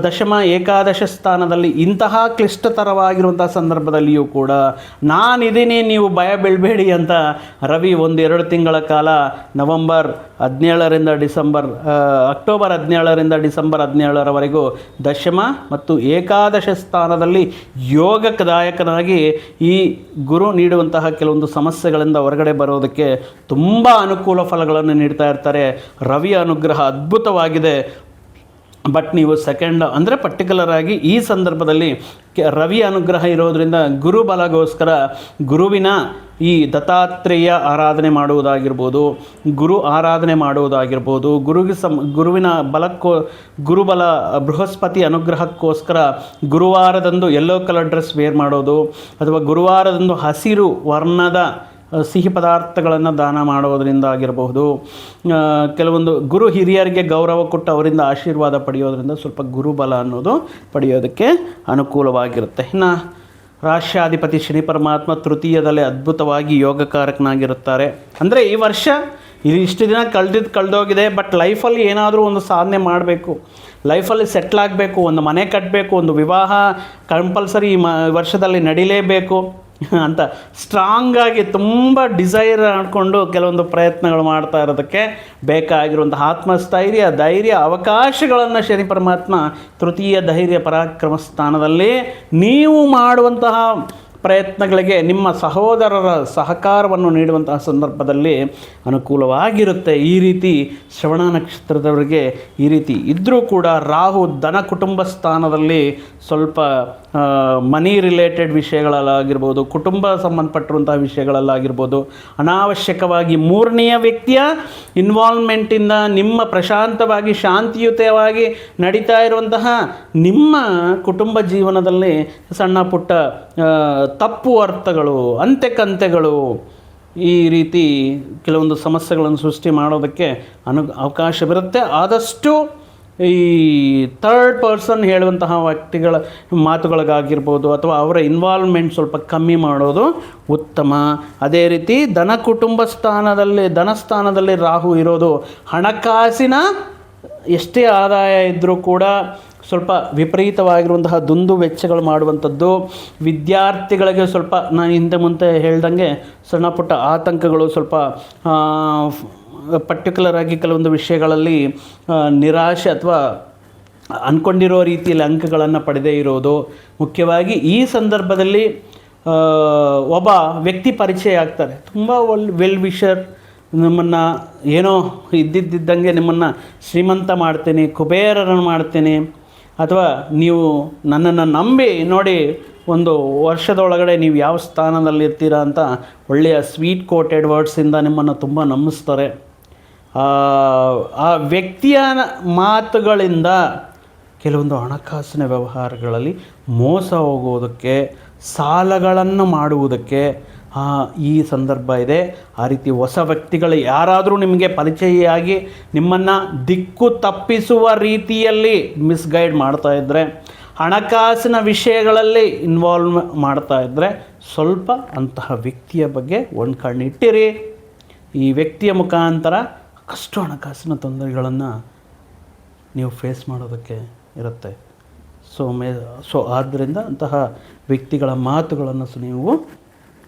ದಶಮ ಏಕಾದಶ ಸ್ಥಾನದಲ್ಲಿ ಇಂತಹ ಕ್ಲಿಷ್ಟತರವಾಗಿರುವಂಥ ಸಂದರ್ಭದಲ್ಲಿಯೂ ಕೂಡ ನಾನಿದ್ದೀನಿ, ನೀವು ಭಯ ಬೀಳಬೇಡಿ ಅಂತ ರವಿ 1-2 ತಿಂಗಳ ಕಾಲ ನವಂಬರ್ 17ರಿಂದ ಅಕ್ಟೋಬರ್ 17ರಿಂದ ಡಿಸೆಂಬರ್ 17ರವರೆಗೂ ದಶಮ ಮತ್ತು ಏಕಾದಶ ಸ್ಥಾನದಲ್ಲಿ ಯೋಗದಾಯಕನಾಗಿ ಈ ಗುರು ನೀಡುವಂತಹ ಕೆಲವೊಂದು ಸಮಸ್ಯೆಗಳಿಂದ ಹೊರಗಡೆ ಬರೋದಕ್ಕೆ ತುಂಬ ಅನುಕೂಲ ಫಲಗಳನ್ನು ನೀಡ್ತಾ ಇರ್ತಾರೆ. ರವಿಯ ಅನುಗ್ರಹ ಅದ್ಭುತವಾಗಿದೆ. ಬಟ್ ನೀವು ಸೆಕೆಂಡ್ ಅಂದರೆ ಪರ್ಟಿಕ್ಯುಲರ್ ಆಗಿ ಈ ಸಂದರ್ಭದಲ್ಲಿ ರವಿ ಅನುಗ್ರಹ ಇರೋದರಿಂದ ಗುರುಬಲಗೋಸ್ಕರ ಗುರುವಿನ ಈ ದತ್ತಾತ್ರೇಯ ಆರಾಧನೆ ಮಾಡುವುದಾಗಿರ್ಬೋದು, ಗುರು ಆರಾಧನೆ ಮಾಡುವುದಾಗಿರ್ಬೋದು, ಗುರುವಿನ ಗುರುಬಲ ಬೃಹಸ್ಪತಿ ಅನುಗ್ರಹಕ್ಕೋಸ್ಕರ ಗುರುವಾರದಂದು ಯೆಲ್ಲೋ ಕಲರ್ ಡ್ರೆಸ್ ವೇರ್ ಮಾಡೋದು, ಅಥವಾ ಗುರುವಾರದಂದು ಹಸಿರು ವರ್ಣದ ಸಿಹಿ ಪದಾರ್ಥಗಳನ್ನು ದಾನ ಮಾಡೋದರಿಂದ ಆಗಿರಬಹುದು, ಕೆಲವೊಂದು ಗುರು ಹಿರಿಯರಿಗೆ ಗೌರವ ಕೊಟ್ಟು ಅವರಿಂದ ಆಶೀರ್ವಾದ ಪಡೆಯೋದರಿಂದ ಸ್ವಲ್ಪ ಗುರುಬಲ ಅನ್ನೋದು ಪಡೆಯೋದಕ್ಕೆ ಅನುಕೂಲವಾಗಿರುತ್ತೆ. ಇನ್ನು ರಾಶ್ಯಾಧಿಪತಿ ಶನಿ ಪರಮಾತ್ಮ ತೃತೀಯದಲ್ಲಿ ಅದ್ಭುತವಾಗಿ ಯೋಗಕಾರಕನಾಗಿರುತ್ತಾರೆ. ಅಂದರೆ ಈ ವರ್ಷ ಇಷ್ಟು ದಿನ ಕಳೆದೋಗಿದೆ, ಬಟ್ ಲೈಫಲ್ಲಿ ಏನಾದರೂ ಒಂದು ಸಾಧನೆ ಮಾಡಬೇಕು, ಲೈಫಲ್ಲಿ ಸೆಟ್ಲ್ ಆಗಬೇಕು, ಒಂದು ಮನೆ ಕಟ್ಟಬೇಕು, ಒಂದು ವಿವಾಹ ಕಂಪಲ್ಸರಿ ಈ ವರ್ಷದಲ್ಲಿ ನಡಿಲೇಬೇಕು ಅಂತ ಸ್ಟ್ರಾಂಗಾಗಿ ತುಂಬ ಡಿಸೈರ್ ಮಾಡಿಕೊಂಡು ಕೆಲವೊಂದು ಪ್ರಯತ್ನಗಳು ಮಾಡ್ತಾ ಇರೋದಕ್ಕೆ ಬೇಕಾಗಿರುವಂಥ ಆತ್ಮಸ್ಥೈರ್ಯ, ಧೈರ್ಯ, ಅವಕಾಶಗಳನ್ನು ಶನಿ ಪರಮಾತ್ಮ ತೃತೀಯ ಧೈರ್ಯ ಪರಾಕ್ರಮ ಸ್ಥಾನದಲ್ಲಿ ನೀವು ಮಾಡುವಂತಹ ಪ್ರಯತ್ನಗಳಿಗೆ ನಿಮ್ಮ ಸಹೋದರರ ಸಹಕಾರವನ್ನು ನೀಡುವಂತಹ ಸಂದರ್ಭದಲ್ಲಿ ಅನುಕೂಲವಾಗಿರುತ್ತೆ. ಈ ರೀತಿ ಶ್ರವಣ ನಕ್ಷತ್ರದವರಿಗೆ ಈ ರೀತಿ ಇದ್ದರೂ ಕೂಡ ರಾಹು ಧನ ಕುಟುಂಬ ಸ್ಥಾನದಲ್ಲಿ ಸ್ವಲ್ಪ ಮನಿ ರಿಲೇಟೆಡ್ ವಿಷಯಗಳಲ್ಲಾಗಿರ್ಬೋದು, ಕುಟುಂಬ ಸಂಬಂಧಪಟ್ಟಿರುವಂತಹ ವಿಷಯಗಳಲ್ಲಾಗಿರ್ಬೋದು, ಅನಾವಶ್ಯಕವಾಗಿ ಮೂರನೆಯ ವ್ಯಕ್ತಿಯ ಇನ್ವಾಲ್ವ್ಮೆಂಟಿಂದ ನಿಮ್ಮ ಪ್ರಶಾಂತವಾಗಿ ಶಾಂತಿಯುತವಾಗಿ ನಡೀತಾ ಇರುವಂತಹ ನಿಮ್ಮ ಕುಟುಂಬ ಜೀವನದಲ್ಲಿ ಸಣ್ಣ ಪುಟ್ಟ ತಪ್ಪು ಅರ್ಥಗಳು, ಅಂತೆಕಂತೆಗಳು, ಈ ರೀತಿ ಕೆಲವೊಂದು ಸಮಸ್ಯೆಗಳನ್ನು ಸೃಷ್ಟಿ ಮಾಡೋದಕ್ಕೆ ಅವಕಾಶವಿರುತ್ತೆ. ಆದಷ್ಟು ಈ ಥರ್ಡ್ ಪರ್ಸನ್ ಹೇಳುವಂತಹ ವ್ಯಕ್ತಿಗಳ ಮಾತುಗಳಿಗಾಗಿರ್ಬೋದು ಅಥವಾ ಅವರ ಇನ್ವಾಲ್ವ್ಮೆಂಟ್ ಸ್ವಲ್ಪ ಕಮ್ಮಿ ಮಾಡೋದು ಉತ್ತಮ. ಅದೇ ರೀತಿ ಧನಸ್ಥಾನದಲ್ಲಿ ರಾಹು ಇರೋದು ಹಣಕಾಸಿನ ಎಷ್ಟೇ ಆದಾಯ ಇದ್ದರೂ ಕೂಡ ಸ್ವಲ್ಪ ವಿಪರೀತವಾಗಿರುವಂತಹ ದುಂದು ವೆಚ್ಚಗಳು ಮಾಡುವಂಥದ್ದು, ವಿದ್ಯಾರ್ಥಿಗಳಿಗೆ ಸ್ವಲ್ಪ ನಾನು ಹಿಂದೆ ಮುಂದೆ ಹೇಳ್ದಂಗೆ ಸಣ್ಣ ಪುಟ್ಟ ಆತಂಕಗಳು, ಸ್ವಲ್ಪ ಪರ್ಟಿಕ್ಯುಲರ್ ಆಗಿ ಕೆಲವೊಂದು ವಿಷಯಗಳಲ್ಲಿ ನಿರಾಶೆ ಅಥವಾ ಅಂದ್ಕೊಂಡಿರೋ ರೀತಿಯಲ್ಲಿ ಅಂಕಗಳನ್ನು ಪಡೆದೇ ಇರೋದು. ಮುಖ್ಯವಾಗಿ ಈ ಸಂದರ್ಭದಲ್ಲಿ ಒಬ್ಬ ವ್ಯಕ್ತಿ ಪರಿಚಯ ಆಗ್ತಾರೆ, ತುಂಬ ವೆಲ್ ವಿಷರ್, ನಿಮ್ಮನ್ನು ಏನೋ ಇದ್ದಿದ್ದಂಗೆ ನಿಮ್ಮನ್ನು ಶ್ರೀಮಂತ ಮಾಡ್ತೀನಿ, ಕುಬೇರರನ್ನು ಮಾಡ್ತೀನಿ, ಅಥವಾ ನೀವು ನನ್ನನ್ನು ನಂಬಿ ನೋಡಿ ಒಂದು ವರ್ಷದೊಳಗಡೆ ನೀವು ಯಾವ ಸ್ಥಾನದಲ್ಲಿರ್ತೀರಾ ಅಂತ ಒಳ್ಳೆಯ ಸ್ವೀಟ್ ಕೋಟೆಡ್ ವರ್ಡ್ಸಿಂದ ನಿಮ್ಮನ್ನು ತುಂಬ ನಂಬಿಸ್ತಾರೆ. ಆ ವ್ಯಕ್ತಿಯ ಮಾತುಗಳಿಂದ ಕೆಲವೊಂದು ಹಣಕಾಸಿನ ವ್ಯವಹಾರಗಳಲ್ಲಿ ಮೋಸ ಹೋಗುವುದಕ್ಕೆ, ಸಾಲಗಳನ್ನು ಮಾಡುವುದಕ್ಕೆ ಈ ಸಂದರ್ಭ ಇದೆ. ಆ ರೀತಿ ಹೊಸ ವ್ಯಕ್ತಿಗಳು ಯಾರಾದರೂ ನಿಮಗೆ ಪರಿಚಯವಾಗಿ ನಿಮ್ಮನ್ನು ದಿಕ್ಕು ತಪ್ಪಿಸುವ ರೀತಿಯಲ್ಲಿ ಮಿಸ್ಗೈಡ್ ಮಾಡ್ತಾ ಇದ್ದರೆ, ಹಣಕಾಸಿನ ವಿಷಯಗಳಲ್ಲಿ ಇನ್ವಾಲ್ವ್ ಮಾಡ್ತಾ ಇದ್ದರೆ ಸ್ವಲ್ಪ ಅಂತಹ ವ್ಯಕ್ತಿಯ ಬಗ್ಗೆ ಒಂದು ಕಣ್ಣಿಟ್ಟಿರಿ. ಈ ವ್ಯಕ್ತಿಯ ಮುಖಾಂತರ ಅಷ್ಟು ಹಣಕಾಸಿನ ತೊಂದರೆಗಳನ್ನು ನೀವು ಫೇಸ್ ಮಾಡೋದಕ್ಕೆ ಇರುತ್ತೆ. ಸೊ ಆದ್ದರಿಂದ ಅಂತಹ ವ್ಯಕ್ತಿಗಳ ಮಾತುಗಳನ್ನು ನೀವು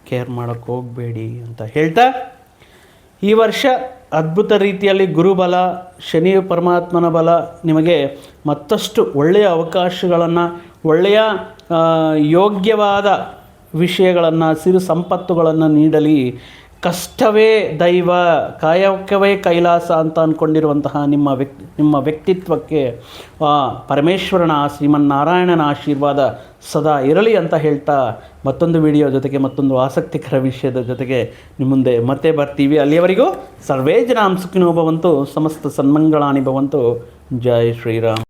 ಕೇರ್ ಮಾಡೋಕ್ಕೆ ಹೋಗಬೇಡಿ ಅಂತ ಹೇಳ್ತಾ, ಈ ವರ್ಷ ಅದ್ಭುತ ರೀತಿಯಲ್ಲಿ ಗುರುಬಲ, ಶನಿ ಪರಮಾತ್ಮನ ಬಲ ನಿಮಗೆ ಮತ್ತಷ್ಟು ಒಳ್ಳೆಯ ಅವಕಾಶಗಳನ್ನು, ಒಳ್ಳೆಯ ಯೋಗ್ಯವಾದ ವಿಷಯಗಳನ್ನು, ಸಿರು ಸಂಪತ್ತುಗಳನ್ನು ನೀಡಲಿ. ಕಷ್ಟವೇ ದೈವ, ಕಾಯಕವೇ ಕೈಲಾಸ ಅಂತ ಅಂದ್ಕೊಂಡಿರುವಂತಹ ನಿಮ್ಮ ವ್ಯಕ್ತಿತ್ವಕ್ಕೆ ಪರಮೇಶ್ವರನ, ಶ್ರೀಮನ್ನಾರಾಯಣನ ಆಶೀರ್ವಾದ ಸದಾ ಇರಲಿ ಅಂತ ಹೇಳ್ತಾ, ಮತ್ತೊಂದು ವಿಡಿಯೋ ಜೊತೆಗೆ ಮತ್ತೊಂದು ಆಸಕ್ತಿಕರ ವಿಷಯದ ಜೊತೆಗೆ ನಿಮ್ಮ ಮುಂದೆ ಮತ್ತೆ ಬರ್ತೀವಿ. ಅಲ್ಲಿಯವರೆಗೂ ಸರ್ವೇ ಜನಾಂ ಸುಖಿನೋ ಭವಂತು, ಸಮಸ್ತ ಸನ್ಮಂಗಳಾನಿ ಭವಂತು. ಜೈ ಶ್ರೀರಾಮ್.